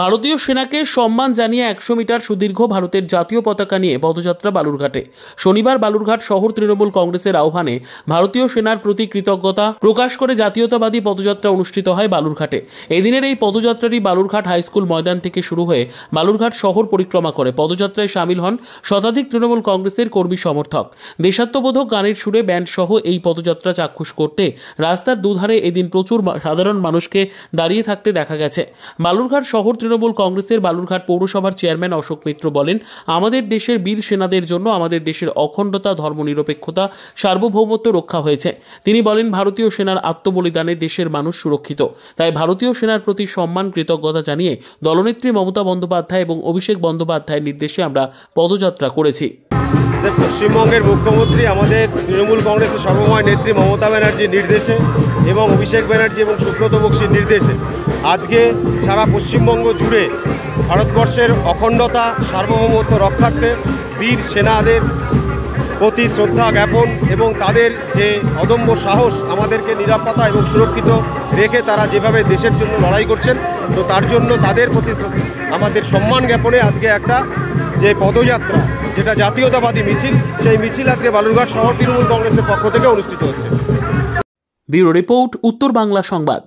ভারতীয় সেনাকে সম্মান জানিয়ে 100 মিটার সুদীর্ঘ ভারতের জাতীয় পতাকা নিয়ে পদযাত্রা বালুরঘাটে। শনিবার বালুরঘাট শহর তৃণমূল কংগ্রেসের আহ্বানে ভারতীয় সেনার প্রতি কৃতজ্ঞতা প্রকাশ করে জাতীয়তাবাদী পদযাত্রা অনুষ্ঠিত হয় বালুরঘাটে। এদিনের এই পদযাত্রাটি বালুরঘাট হাইস্কুল ময়দান থেকে শুরু হয়ে বালুরঘাট শহর পরিক্রমা করে। পদযাত্রায় সামিল হন শতাধিক তৃণমূল কংগ্রেসের কর্মী সমর্থক। দেশাত্মবোধক গানের সুরে ব্যান্ড সহ এই পদযাত্রা চাক্ষুষ করতে রাস্তার দুধারে এদিন প্রচুর সাধারণ মানুষকে দাঁড়িয়ে থাকতে দেখা গেছে। বালুরঘাট শহর তৃণমূল কংগ্রেসের বালুরঘাট পৌরসভার চেয়ারম্যান অশোক মিত্র বলেন, আমাদের দেশের বীর সেনাদের জন্য আমাদের দেশের অখণ্ডতা, ধর্মনিরপেক্ষতা, সার্বভৌমত্ব রক্ষা হয়েছে। তিনি বলেন, ভারতীয় সেনার আত্মবলিদানে দেশের মানুষ সুরক্ষিত। তাই ভারতীয় সেনার প্রতি সম্মান, কৃতজ্ঞতা জানিয়ে দলনেত্রী মমতা বন্দ্যোপাধ্যায় এবং অভিষেক বন্দ্যোপাধ্যায়ের নির্দেশে আমরা পদযাত্রা করেছি। পশ্চিমবঙ্গের মুখ্যমন্ত্রী আমাদের তৃণমূল কংগ্রেসের সর্বময় নেত্রী মমতা ব্যানার্জির নির্দেশে এবং অভিষেক ব্যানার্জি এবং সুব্রত বক্সির নির্দেশে আজকে সারা পশ্চিমবঙ্গ জুড়ে ভারতবর্ষের অখণ্ডতা, সার্বভৌমত্ব রক্ষার্থে বীর সেনাদের প্রতি শ্রদ্ধা জ্ঞাপন এবং তাদের যে অদম্য সাহস, আমাদেরকে নিরাপত্তা এবং সুরক্ষিত রেখে তারা যেভাবে দেশের জন্য লড়াই করছেন, তো তার জন্য তাদের প্রতি আমাদের সম্মান জ্ঞাপনে আজকে একটা যে পদযাত্রা, যেটা জাতীয়তাবাদী মিছিল, সেই মিছিল আজকে বালুরঘাট শহর তৃণমূল কংগ্রেসের পক্ষ থেকে অনুষ্ঠিত হচ্ছে। ব্যুরো রিপোর্ট, উত্তর বাংলা সংবাদ।